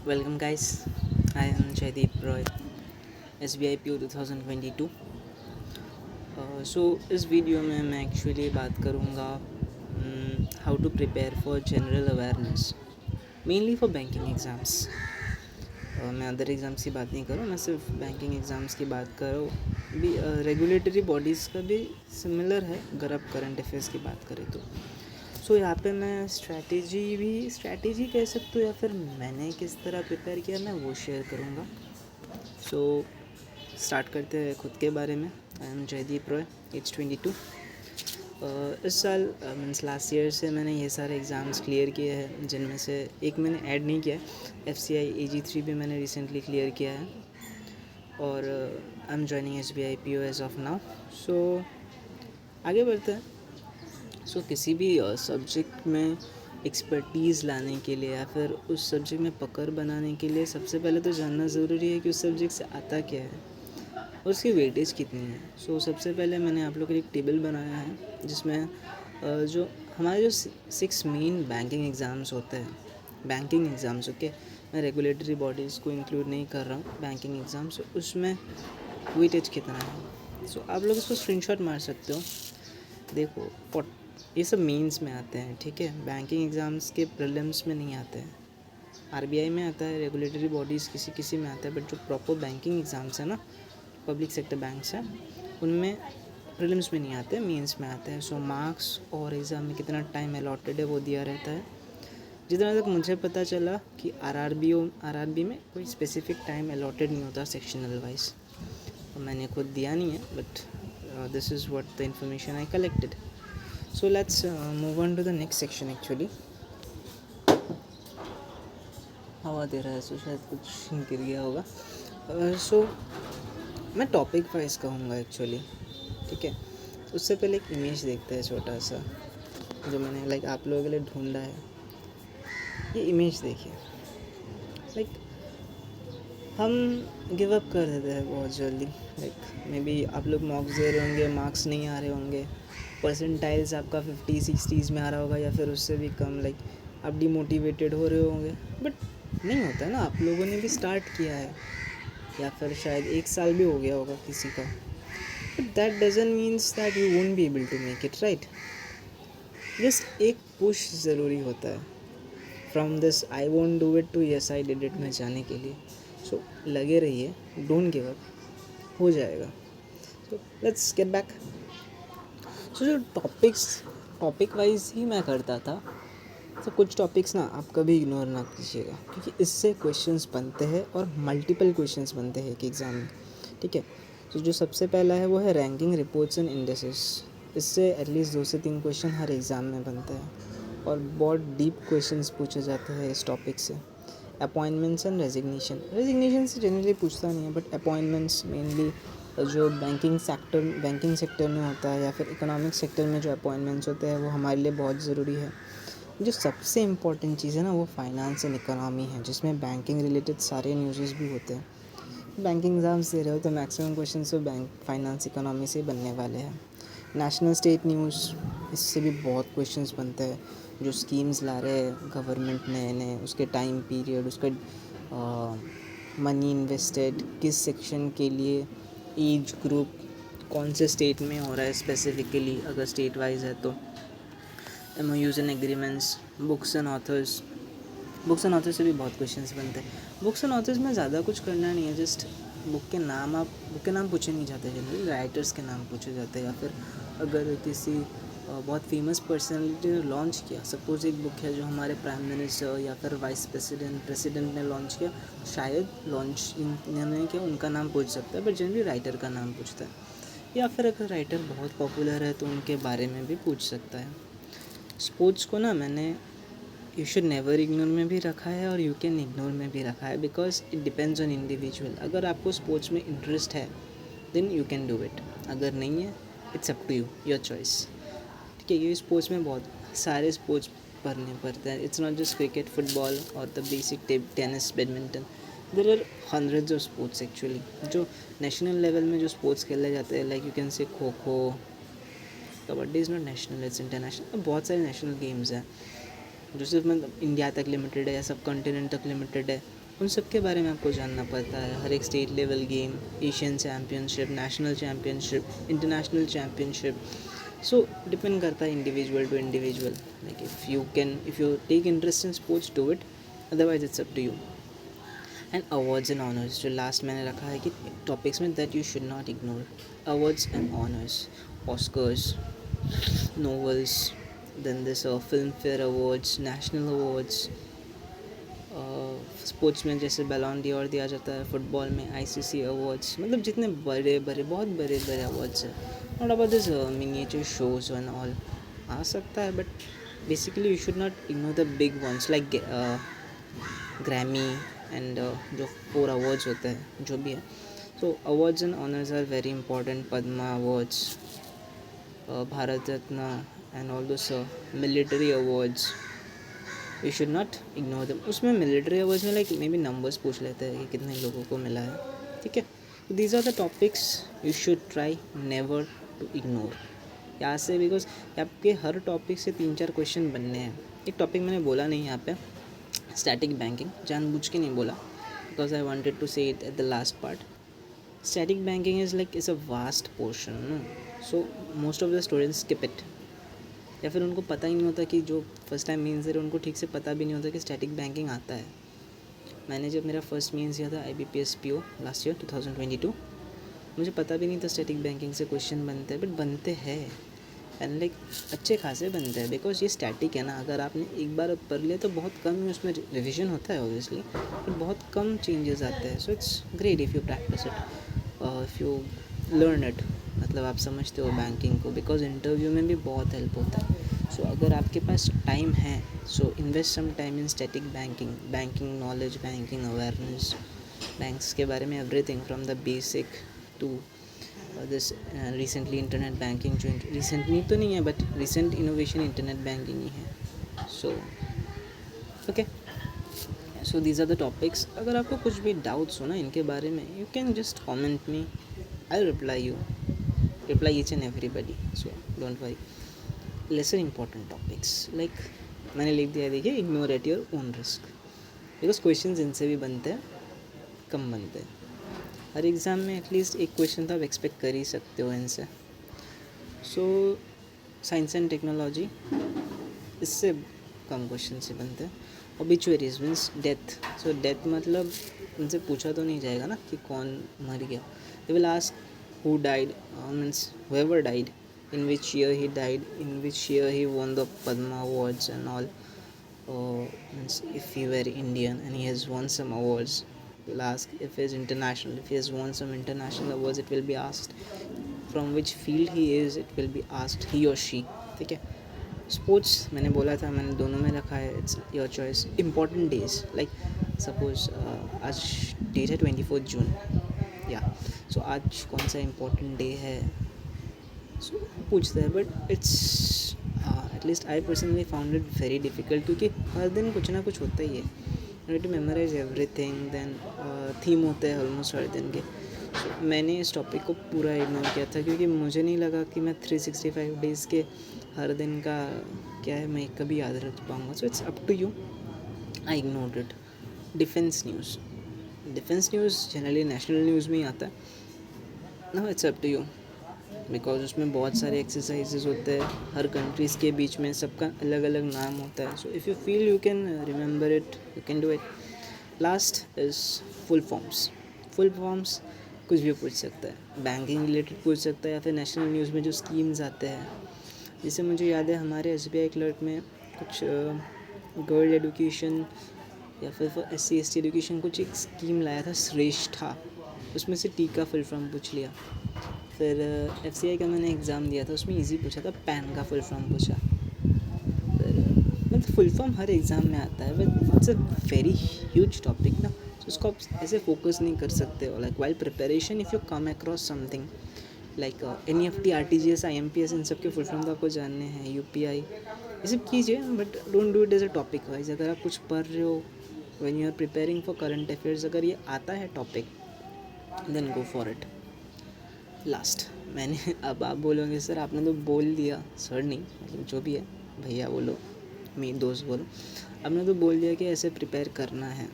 Welcome guys, I am Jaideep Roy, SBI PO 2022। इस video में मैं एक्चुअली बात करूँगा how to prepare for general awareness, mainly for banking exams. मैं other exams की बात नहीं करूँ, मैं सिर्फ बैंकिंग एग्ज़ाम्स की बात करूँ। भी रेगुलेटरी बॉडीज़ का भी सिमिलर है अगर आप करंट अफेयर्स की बात करें तो। यहाँ पे मैं स्ट्रैटेजी कह सकते हो या फिर मैंने किस तरह प्रिपेयर किया मैं वो शेयर करूँगा। स्टार्ट करते हैं खुद के बारे में। I am Jaydeep Roy, age 22। इस साल मीन्स लास्ट ईयर से मैंने ये सारे एग्ज़ाम्स क्लियर किए हैं, जिनमें से एक मैंने ऐड नहीं किया है। FCI AG3 भी मैंने रिसेंटली क्लियर किया है और I am joining SBI PO as of now. आगे बढ़ते हैं। किसी भी सब्जेक्ट में एक्सपर्टीज़ लाने के लिए या फिर उस सब्जेक्ट में पकड़ बनाने के लिए सबसे पहले तो जानना ज़रूरी है कि उस सब्जेक्ट से आता क्या है और उसकी वेटेज कितनी है। सबसे पहले मैंने आप लोगों के लिए एक टेबल बनाया है जिसमें जो हमारे जो 6 मेन बैंकिंग एग्ज़ाम्स होते हैं, बैंकिंग एग्ज़ाम्स, ओके, मैं रेगुलेटरी बॉडीज़ को इंक्लूड नहीं कर रहा हूँ, बैंकिंग एग्ज़ाम्स, उसमें वेटेज कितना है। आप लोग इसको स्क्रीनशॉट मार सकते हो। देखो, ये सब मेंस में आते हैं, ठीक है, बैंकिंग एग्ज़ाम्स के प्रीलिम्स में नहीं आते हैं। RBI में आता है, रेगुलेटरी बॉडीज़ किसी किसी में आता है, बट जो प्रॉपर बैंकिंग एग्ज़ाम्स है ना, पब्लिक सेक्टर बैंक्स हैं, उनमें प्रीलिम्स में नहीं आते, मेंस में आते हैं। मार्क्स और एग्ज़ाम में कितना टाइम अलॉटेड है वो दिया रहता है। जितना तक मुझे पता चला कि RRB में कोई स्पेसिफिक टाइम अलॉटेड नहीं होता सेक्शनल वाइज, मैंने खुद दिया नहीं है, but this is what the information I collected. Let's move on to the next section actually। हवा दे रहा है शायद कुछ गिर गया होगा। मैं टॉपिक वाइज कहूँगा एक्चुअली, ठीक है। उससे पहले एक इमेज देखते हैं छोटा सा, जो मैंने आप लोगों के लिए ढूंढा है। ये इमेज देखिए। हम गिव अप कर देते हैं बहुत जल्दी। मे बी आप लोग मॉक्स दे रहे होंगे, मार्क्स नहीं आ रहे होंगे, परसेंटाइल्स आपका 50-60s में आ रहा होगा या फिर उससे भी कम, आप डिमोटिवेटेड हो रहे होंगे, बट नहीं होता है ना। आप लोगों ने भी स्टार्ट किया है या फिर शायद 1 साल भी हो गया होगा किसी का, but that doesn't means that you won't be able to make it, right. Just एक पुश ज़रूरी होता है from this I won't do it to yes I did it में जाने के लिए। लगे रहिए, डोंट गिव अप, हो जाएगा। Let's get back. जो टॉपिक वाइज ही मैं करता था, कुछ टॉपिक्स ना आप कभी इग्नोर ना कीजिएगा, क्योंकि इससे क्वेश्चंस बनते हैं और मल्टीपल क्वेश्चंस बनते हैं एक एग्ज़ाम में, ठीक है। जो सबसे पहला है वो है रैंकिंग रिपोर्ट्स एंड इंडेक्सेस। इससे एटलीस्ट 2 से 3 क्वेश्चन हर एग्ज़ाम में बनते हैं और बहुत डीप क्वेश्चंस पूछे जाते हैं इस टॉपिक से। अपॉइंटमेंट्स एंड रेजिग्नेशन से जनरली पूछता नहीं है, बट अपॉइंटमेंट्स मेनली जो बैंकिंग सेक्टर में होता है या फिर इकोनॉमिक सेक्टर में जो अपॉइंटमेंट्स होते हैं वो हमारे लिए बहुत ज़रूरी है। जो सबसे इम्पॉर्टेंट चीज़ है ना वो फाइनेंस एंड इकोनॉमी है, जिसमें बैंकिंग रिलेटेड सारे न्यूज़ भी होते हैं। बैंकिंग एग्ज़ाम्स दे रहे हो तो मैक्सिमम क्वेश्चन तो बैंक फाइनेंस इकोनॉमी से बनने वाले हैं। नेशनल स्टेट न्यूज़, इससे भी बहुत क्वेश्चंस बनते हैं। जो स्कीम्स ला रहे हैं गवर्नमेंट नए नए, उसके टाइम पीरियड, उसका मनी इन्वेस्टेड किस सेक्शन के लिए, एज ग्रुप कौन से स्टेट में हो रहा है स्पेसिफिकली, अगर स्टेट वाइज है तो MOUs and agreements, books and authors से भी बहुत क्वेश्चंस बनते हैं। बुक्स एंड ऑथर्स में ज़्यादा कुछ करना नहीं है, जस्ट बुक के नाम पूछे नहीं जाते, जनरली राइटर्स के नाम पूछे जाते हैं। या फिर अगर किसी बहुत फेमस पर्सनैलिटी ने लॉन्च किया, सपोज़ एक बुक है जो हमारे प्राइम मिनिस्टर या फिर वाइस प्रेसिडेंट ने लॉन्च किया, शायद लॉन्च इन्होंने किया, उनका नाम पूछ सकता है, बट जनरली राइटर का नाम पूछता है। या फिर अगर राइटर बहुत पॉपुलर है तो उनके बारे में भी पूछ सकता है। स्पोर्ट्स को ना मैंने यू शुड नेवर इग्नोर में भी रखा है और यू कैन इग्नोर में भी रखा है, because it depends on individual. अगर आपको स्पोर्ट्स में इंटरेस्ट है then you can do it, अगर नहीं है it's up to you, your choice, ठीक है। ये स्पोर्ट्स में बहुत सारे स्पोर्ट्स पढ़ने पड़ते हैं। It's not just cricket, football और the basic tennis, badminton, there are hundreds of sports actually. जो नेशनल लेवल में जो स्पोर्ट्स खेले जाते हैं, like you can say kho kho, kabaddi is not national, it's international. बहुत सारे नेशनल गेम्स हैं जो सिर्फ मतलब इंडिया तक लिमिटेड है या सब कॉन्टिनेंट तक लिमिटेड है, उन सब के बारे में आपको जानना पड़ता है। हर एक state level game, Asian championship, national championship, international championship, so depend करता है individual to individual. Like if you take interest in sports, do it, otherwise it's up to you. And awards and honours, जो last मैंने रखा है कि topics में that you should not ignore, awards and honours, Oscars, Nobels, then this Filmfare awards, national awards, sports में जैसे बैलन D और दिया जाता है, फुटबॉल में आईसीसी अवार्ड्स, मतलब जितने बड़े बड़े बहुत बड़े बड़े अवार्ड्स हैं। Not about this miniature shows and all, आ सकता है, but basically you should not ignore the big ones like Grammy and जो 4 अवार्ड्स होते हैं जो भी है। So awards and honours are very important, Padma awards, Bharat Ratna and all those military awards, you should not ignore them. उसमें military awards में like maybe numbers पूछ लेते हैं कि कितने लोगों को मिला है, ठीक है। These are the topics you should try never to ignore यहाँ से, बिकॉज आपके हर टॉपिक से 3-4 क्वेश्चन बनने हैं। एक टॉपिक मैंने बोला नहीं यहाँ पे, स्टैटिक बैंकिंग, जानबूझ के नहीं बोला, बिकॉज आई वांटेड टू से it at the last part. Static banking is a vast portion, so most of the students skip it, या फिर उनको पता ही नहीं होता कि जो फर्स्ट टाइम मेंस दे रहे उनको ठीक से पता भी नहीं होता कि स्टैटिक बैंकिंग आता है। मैंने जब मेरा फर्स्ट मेंस दिया था IBPS PO लास्ट ईयर 2022, मुझे पता भी नहीं था स्टैटिक बैंकिंग से क्वेश्चन बनते हैं, बट बनते हैं एंड लाइक अच्छे खासे बनते हैं, बिकॉज ये स्टैटिक है ना। अगर आपने एक बार पढ़ लिया तो बहुत कम ही उसमें रिविजन होता है ऑब्वियसली, बट बहुत कम चेंजेस आते हैं। So it's great if you practice it, if you learn it, मतलब आप समझते हो बैंकिंग को, बिकॉज इंटरव्यू में भी बहुत हेल्प होता है। सो अगर आपके पास टाइम है, so invest some time in static banking, banking knowledge, banking awareness, banks के बारे में everything from the basic to this recently internet banking, जो रिसेंटली तो नहीं है but recent innovation internet banking ही है। So okay, so these are the topics. अगर आपको कुछ भी डाउट्स हो ना इनके बारे में, you can just comment me, I reply each and everybody, so don't worry. Lesser important topics like मैंने लिख दिया, देखिए, ignore at your own risk, because questions इनसे भी बनते हैं, कम बनते हैं। हर एग्ज़ाम में एटलीस्ट एक क्वेश्चन तो आप एक्सपेक्ट कर ही सकते हो इनसे। सो साइंस एंड टेक्नोलॉजी, इससे कम क्वेश्चन से बनते हैं। ओबिचुअरीज मीन्स डेथ, सो डेथ मतलब उनसे पूछा तो नहीं जाएगा ना कि कौन मर गया। They will ask who died, means whoever died, in which year he died, in which year he won the Padma awards and all. Means if he were Indian and he has won some awards, we'll ask. If he is international, if he has won some international awards, it will be asked. From which field he is, it will be asked, he or she, ठीक है। Sports मैंने बोला था, मैंने दोनों में रखा है, it's your choice. Important days like suppose आज डेट है 24 जून, या सो आज कौन सा इम्पोर्टेंट डे है, सो पूछते हैं, but it's at least I personally found it very difficult, क्योंकि हर दिन कुछ ना कुछ होता ही है, you need to memorise everything, then theme होते हैं ऑलमोस्ट हर दिन के। So, मैंने इस टॉपिक को पूरा इग्नोर किया था, क्योंकि मुझे नहीं लगा कि मैं 365 डेज़ के हर दिन का क्या है मैं कभी याद रख पाऊँगा। So it's up to you, I ignored it. Defence news generally national news में ही आता है ना, it's up to you, because उसमें बहुत सारे एक्सरसाइजेज होते हैं, हर कंट्रीज़ के बीच में सबका अलग अलग नाम होता है। So if you feel you can remember it, you can do it. Last is full forms कुछ भी पूछ सकता है, बैंकिंग रिलेटेड पूछ सकता है, या फिर नेशनल न्यूज़ में जो स्कीम्स आते हैं, जैसे मुझे याद है हमारे SBI क्लर्क में कुछ गर्ल एडुकेशन या फिर SC/ST एडुकेशन कुछ एक स्कीम लाया था, श्रेष्ठा, उसमें से टी का फुल फॉर्म पूछ लिया। फिर FCI का मैंने एग्ज़ाम दिया था, उसमें इजी पूछा था, पैन का फुल फॉर्म पूछा। फिर मतलब फुल फॉर्म हर एग्ज़ाम में आता है, but it's a very huge topic ना, तो उसको आप ऐसे फोकस नहीं कर सकते हो। Like while preparation if you come across something like NEFT, RTGS, IMPS, इन सब के फुल फॉर्म तो आपको जानने हैं, UPI, ये सब कीजिए, but don't do it as a topic wise. अगर आप कुछ पढ़ रहे हो, when you are preparing for current affairs, अगर ये आता है topic, then go for it. Last मैंने, अब आप बोलोगे सर आपने तो बोल दिया, सर नहीं मतलब जो भी है, भैया बोलो, मेरे दोस्त बोलो, आपने तो बोल दिया कि ऐसे प्रिपेयर करना है,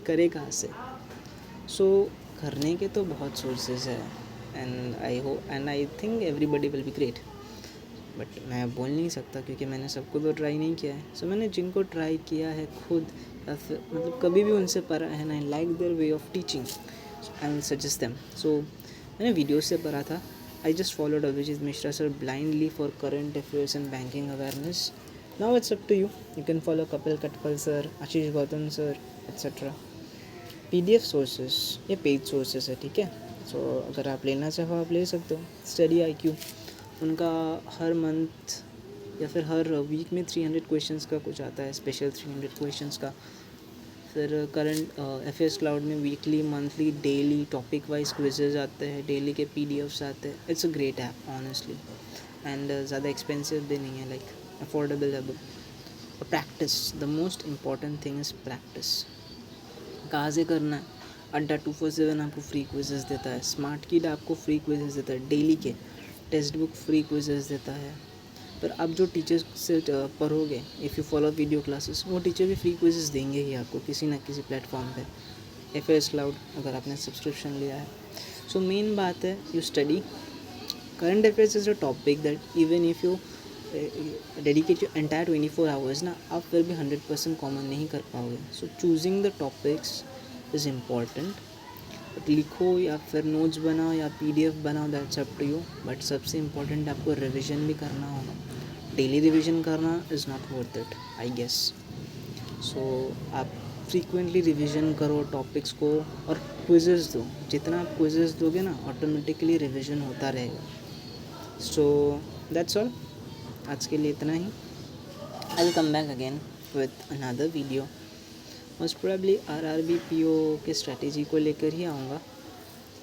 करे कहाँ से? सो करने के तो बहुत सोर्सेज है, and I think everybody will be great, but मैं बोल नहीं सकता क्योंकि मैंने सबको तो ट्राई नहीं किया है. सो मैंने जिनको ट्राई किया है खुद या फिर मतलब कभी भी उनसे पढ़ा है and I like their way of teaching, I will suggest them. So मैंने वीडियो से पढ़ा था. I just followed Abhijeet Mishra sir blindly for current affairs and banking awareness. Now it's up to you. You can follow Kapil Katpal sir, Ashish Gautam sir, etcetera. PDF sources ये paid sources है, ठीक है. सो अगर आप लेना चाहो आप ले सकते हो. स्टडी IQ उनका हर मंथ या फिर हर वीक में 300 क्वेश्चंस का कुछ आता है, स्पेशल 300 क्वेश्चंस का. फिर करंट अफेयर्स क्लाउड में weekly, monthly, daily topic wise quizzes आते हैं, डेली के PDFs आते हैं. It's a great app honestly, and ज़्यादा एक्सपेंसिव भी नहीं है, लाइक अफोर्डेबल है. Practice, the most important thing is practice. कहाँ से करना है? अड्डा 247 आपको फ्री क्विजेस देता है. स्मार्ट किड आपको फ्री क्विजेस देता है, डेली के टेक्स्ट बुक फ्री क्विजेस देता है. पर आप जो टीचर्स से पढ़ोगे, if you follow video classes, वो टीचर भी फ्री क्विजेस देंगे ही आपको किसी ना किसी प्लेटफॉर्म पे. FAS क्लाउड अगर आपने सब्सक्रिप्शन लिया है. सो मेन बात है you study. Current affairs is a topic that even if you dedicate your entire 24 hours ना, आप फिर भी 100% कॉमन नहीं कर पाओगे. So choosing the topics is important. But लिखो या फिर नोट्स बनाओ या PDF बनाओ, that's up to you. But सबसे इम्पॉर्टेंट आपको रिविज़न भी करना होगा. डेली रिविज़न करना is not worth it, I guess. So आप फ्रीक्वेंटली रिविज़न करो टॉपिक्स को और क्विज़ेस दो. जितना आप क्विज़ेस दोगे ना, ऑटोमेटिकली रिविज़न होता रहेगा. So that's all. आज के लिए इतना ही. I will come back again with another video. Most probably RRB PO के स्ट्रैटेजी को लेकर ही आऊँगा.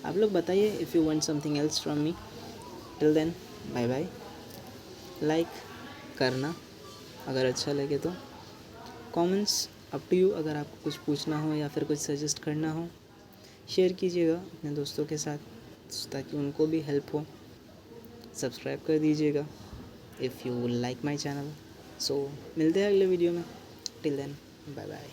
आप लोग बताइए if you want something else from me. Till then bye bye. Like करना अगर अच्छा लगे तो. Comments up to you. अगर आपको कुछ पूछना हो या फिर कुछ सजेस्ट करना हो, शेयर कीजिएगा अपने दोस्तों के साथ ताकि उनको भी हेल्प हो. सब्सक्राइब कर दीजिएगा if you like my channel. सो मिलते हैं अगले वीडियो में. Till then bye bye.